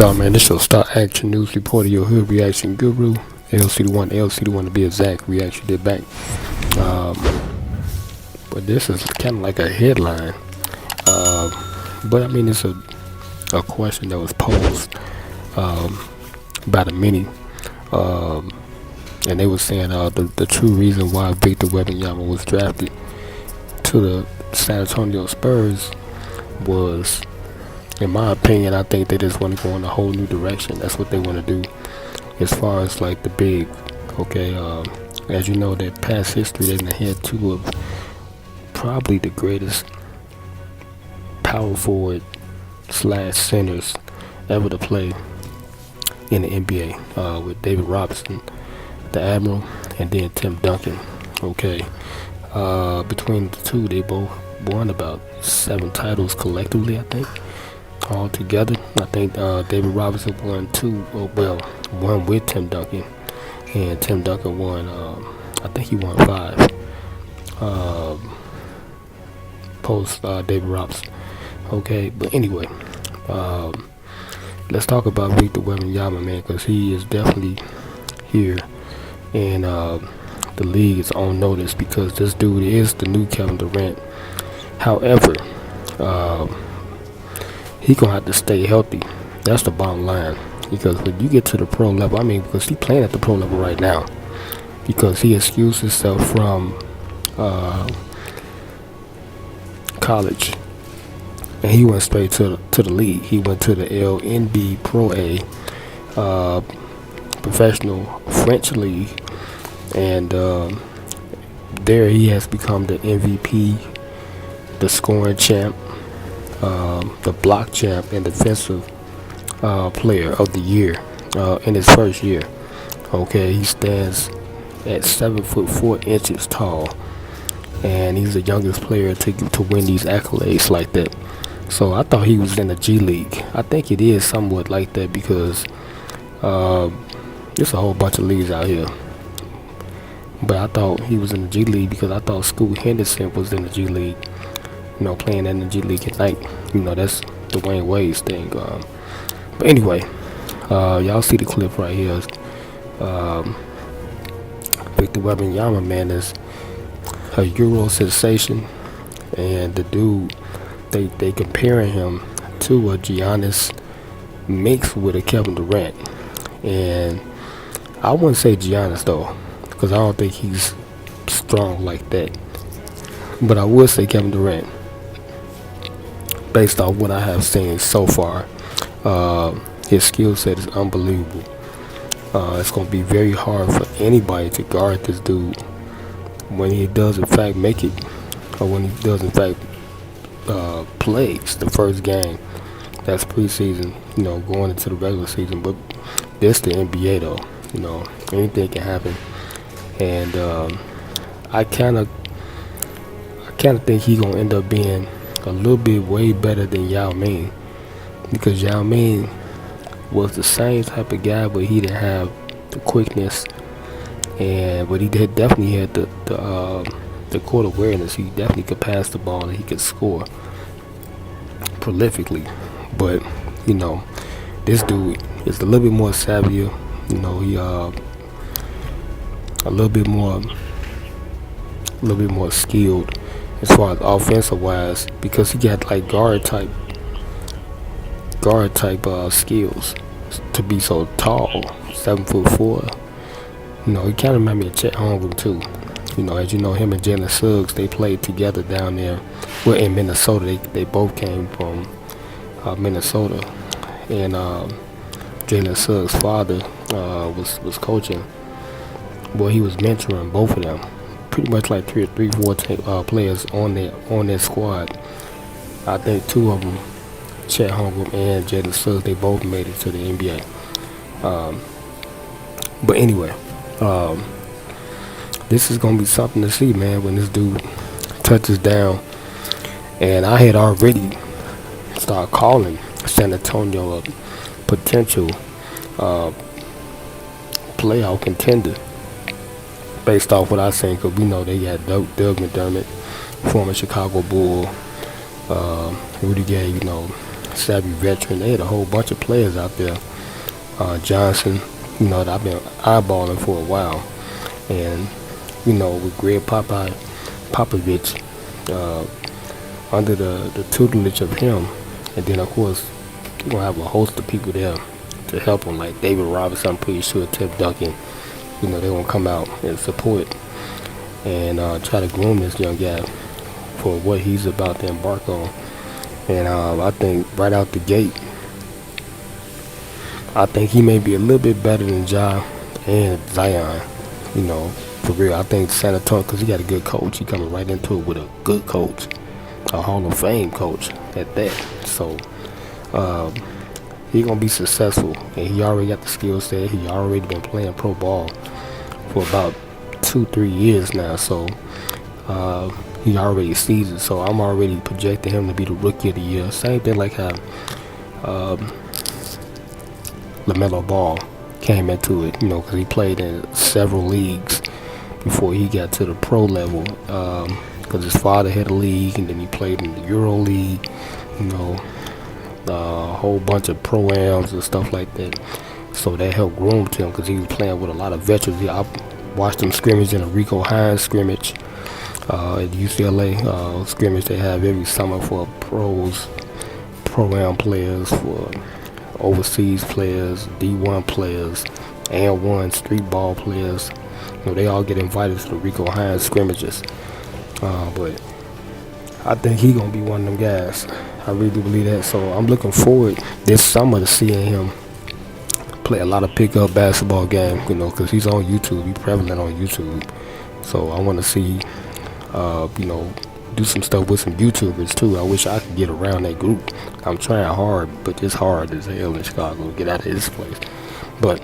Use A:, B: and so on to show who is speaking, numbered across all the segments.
A: y'all, man? This your Start Action News Reporter, your hood reaction guru, LCDAONE to be exact. Reaction did back. Um, but this is kind of like a headline. But I mean, it's a question that was posed by the many. And they were saying the true reason why Victor Webanyama was drafted to the San Antonio Spurs was, in my opinion, I think they just want to go in a whole new direction. That's what they want to do as far as like the big. Okay, as you know, their past history, they've had two of probably the greatest power forward / centers ever to play in the NBA, with David Robinson, the Admiral, and then Tim Duncan. Okay, between the two, they both won about 7 titles collectively, I think, all together. I think David Robinson won 2, one with Tim Duncan, and Tim Duncan won, I think he won 5 post David Robinson. Okay, but anyway, let's talk about Victor Wembanyama, man, because he is definitely here, and the league is on notice because this dude is the new Kevin Durant. However, he gonna have to stay healthy. That's the bottom line. Because when you get to the pro level, I mean, because he's playing at the pro level right now, because he excused himself from college, and he went straight to the league. He went to the LNB Pro A, professional French league, and there he has become the MVP, the scoring champ, the block champ, and defensive player of the year in his first year. Okay, he stands at 7'4" tall, and he's the youngest player to win these accolades like that. So I thought he was in the G League. I think it is somewhat like that because there's a whole bunch of leagues out here. But I thought he was in the G League because I thought Scoot Henderson was in the G League. You know, playing in the G League at night. You know, that's Dwayne Wade's thing. But anyway, y'all see the clip right here. Victor Wembanyama, man, is a Euro sensation, and the dude, they comparing him to a Giannis mixed with a Kevin Durant. And I wouldn't say Giannis though, because I don't think he's strong like that. But I would say Kevin Durant, based off what I have seen so far. His skill set is unbelievable. It's going to be very hard for anybody to guard this dude when he does in fact make it, or when he does in fact plays the first game. That's preseason, you know, going into the regular season. But this the NBA though, you know, anything can happen. And I kind of think he's gonna end up being a little bit way better than Yao Ming, because Yao Ming was the same type of guy, but he didn't have the quickness, but he definitely had the court awareness. He definitely could pass the ball and he could score prolifically. But you know, this dude is a little bit more savvier. You know, he a little bit more skilled as far as offensive wise, because he got like guard type skills to be so tall, 7'4". You know, he kind of reminded me of Chet Holmgren too. You know, as you know, him and Jalen Suggs, they played together down there. Well, in Minnesota, they both came from Minnesota, and Jalen Suggs' father was coaching. Well, he was mentoring both of them. Pretty much like 3 or 4 players on their squad. I think 2 of them, Chet Holmgren and Jalen Suggs, they both made it to the NBA. But anyway, this is gonna be something to see, man, when this dude touches down. And I had already started calling San Antonio a potential playoff contender, based off what I seen, because we know they got Doug McDermott, former Chicago Bull, Rudy Gay, you know, savvy veteran. They had a whole bunch of players out there. Johnson, that I've been eyeballing for a while. And, with Greg Popovich, under the tutelage of him. And then, of course, you're going to have a host of people there to help him, like David Robinson, I'm pretty sure, Tim Duncan. They're going to come out and support and try to groom this young guy for what he's about to embark on. And I think right out the gate, I think he may be a little bit better than Ja and Zion, for real. I think San Antonio, because he got a good coach, he coming right into it with a good coach, a Hall of Fame coach at that. So he going to be successful, and he already got the skill set. He already been playing pro ball for about 2-3 years now, so he already sees it. So I'm already projecting him to be the rookie of the year. Same thing like how LaMelo Ball came into it, because he played in several leagues before he got to the pro level, because his father had a league, and then he played in the Euro League, a whole bunch of pro-ams and stuff like that. So that helped groom him, because he was playing with a lot of veterans. I watched him scrimmage in a Rico Hines scrimmage at UCLA scrimmage they have every summer for pro-am players, for overseas players, D1 players, and one street ball players. They all get invited to the Rico Hines scrimmages. But I think he gonna be one of them guys. I really do believe that. So I'm looking forward this summer to seeing him play a lot of pickup basketball games, because he's on YouTube. He's prevalent on YouTube. So I want to see, do some stuff with some YouTubers too. I wish I could get around that group. I'm trying hard, but it's hard as hell in Chicago to get out of this place. But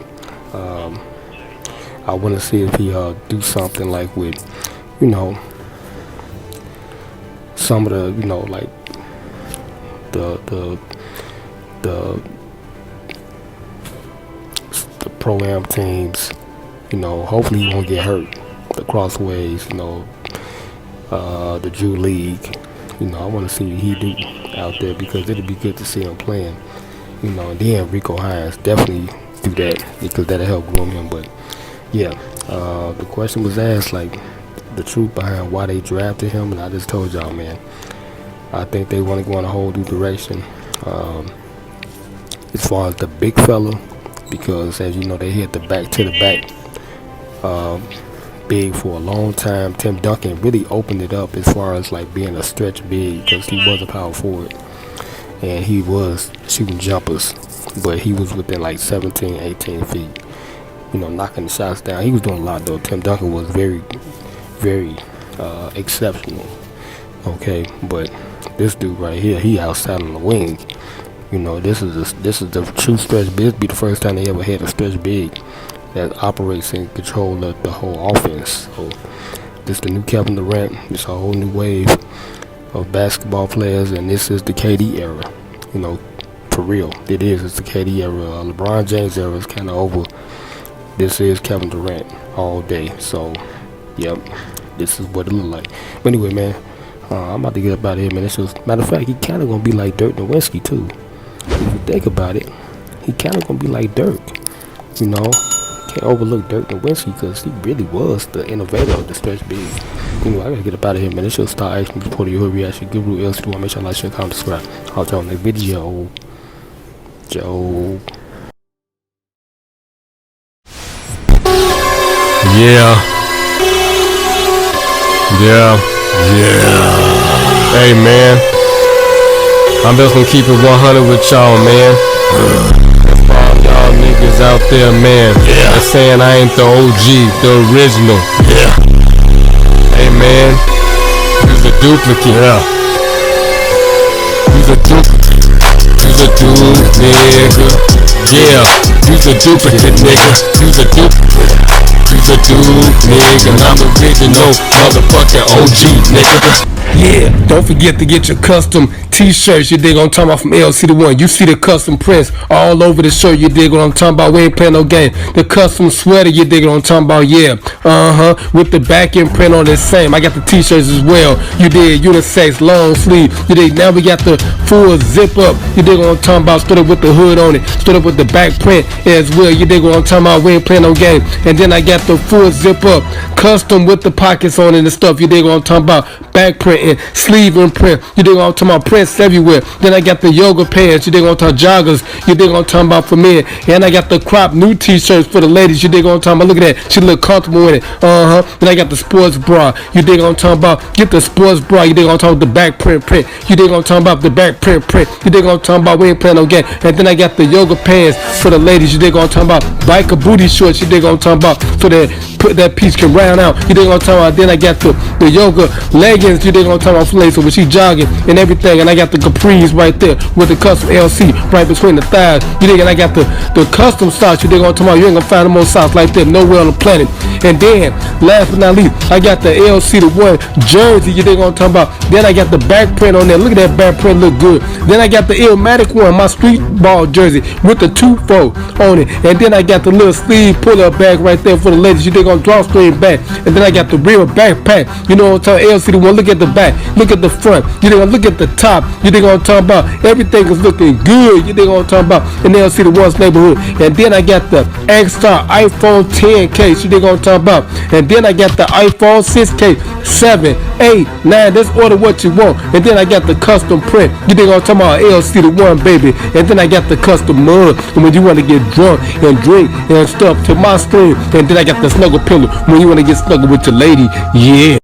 A: I want to see if he do something like with, some of the, like the pro-am teams. Hopefully he won't get hurt. The Crossways, the Drew League. I want to see what he do out there, because it'll be good to see him playing. And then Rico Hines definitely do that, because that'll help groom him. But yeah, the question was asked, like, the truth behind why they drafted him, and I just told y'all, man, I think they want to go in a whole new direction as far as the big fella, because as you know, they hit the back to the back big for a long time. Tim Duncan really opened it up as far as like being a stretch big, because he was a power forward and he was shooting jumpers, but he was within like 17, 18 feet, knocking the shots down. He was doing a lot though. Tim Duncan was very, very exceptional. Okay, but this dude right here, he outside on the wing. This is the true stretch big. This be the first time they ever had a stretch big that operates and control the whole offense. So this the new Kevin Durant. It's a whole new wave of basketball players, and this is the KD era. For real, it is. It's the KD era. LeBron James era is kind of over. This is Kevin Durant all day. So, yep, this is what it look like. But anyway, man, I'm about to get up out of here, man. Matter of fact, he kind of gonna be like Dirk Nowitzki too. If you think about it, he kind of gonna be like Dirk. Can't overlook Dirk Nowitzki, because he really was the innovator of the stretch big. I gotta get up out of here, man. This should start asking me for your reaction. Guru LCDAONE. Make sure you like, share, comment, subscribe. I'll tell you on the video. Joe.
B: Yeah. Hey, man. I'm just gonna keep it 100 with y'all, man. For all y'all niggas out there, man. They're saying I ain't the OG, the original. Hey, man. You's a duplicate. You's a duplicate. You's a dude, nigga. You's a duplicate, nigga. You's a duplicate. You's the dude, nigga, and I'm the original motherfucking OG, nigga. Yeah, don't forget to get your custom t-shirts, you dig what I'm talking about, from LCDAONE. You see the custom prints all over the shirt, you dig what I'm talking about, we ain't playing no game. The custom sweater, you dig what I'm talking about, yeah. With the back end print on the same. I got the t-shirts as well, you dig, unisex, long sleeve, you dig. Now we got the full zip up, you dig what I'm talking about, stood up with the hood on it, stood up with the back print as well, you dig what I'm talking about, we ain't playing no game. And then I got the full zip up, custom with the pockets on it and stuff, you dig what I'm talking about, back print and sleeve and print, you dig what I'm talking about, prints everywhere. Then I got the yoga pants, you dig what I'm talking about, joggers, you dig what I'm talking about, for men. And I got the crop new t-shirts for the ladies, you dig what I'm talking about, look at that, she look comfortable in it. Then I got the sports bra, you dig what I'm talking about, get the sports bra, you dig what I'm talking about, the back print, you dig what I'm talking about, the back print, you dig what I'm talking about, we ain't playing no game. And then I got the yoga pants for the ladies, you dig what I'm talking about, biker booty shorts, you dig what I'm talking about, so that put that piece can round out, you dig what I'm talking about. Then I got the yoga leggings, you dig what I'm talking about, for ladies, so when she jogging and everything. And I got the capris right there with the custom LC right between the thighs, you dig. And I got the custom socks, you dig what I'm talking about, you ain't gonna find no more socks like that nowhere on the planet. And then last but not least, I got the LCDAONE jersey, you dig what I'm talking about. Then I got the back print on there, look at that back print, look good. Then I got the Illmatic one, my street ball jersey with the 2-fold on it. And then I got the little sleeve pull up bag right there for the ladies, you dig on drawstring back. And then I got the real backpack, you know what I'm talking about, LCDAONE. Look at the back, look at the front, you dig, look at the top, you dig what I'm talking about. Everything is looking good, you dig what I'm talking about, in LCDAONE's neighborhood. And then I got the extra iPhone 10 case, you dig what I'm talking about. And then I got the iPhone 6 case, 7, 8, 9, just order what you want. And then I got the custom print, you dig what I'm talking about, LCDAONE, baby. And then I got the custom mug, and when you want to get drunk and drink and stuff, to my screen. And then I got the snuggle pillow when you want to get snuggle with your lady, yeah.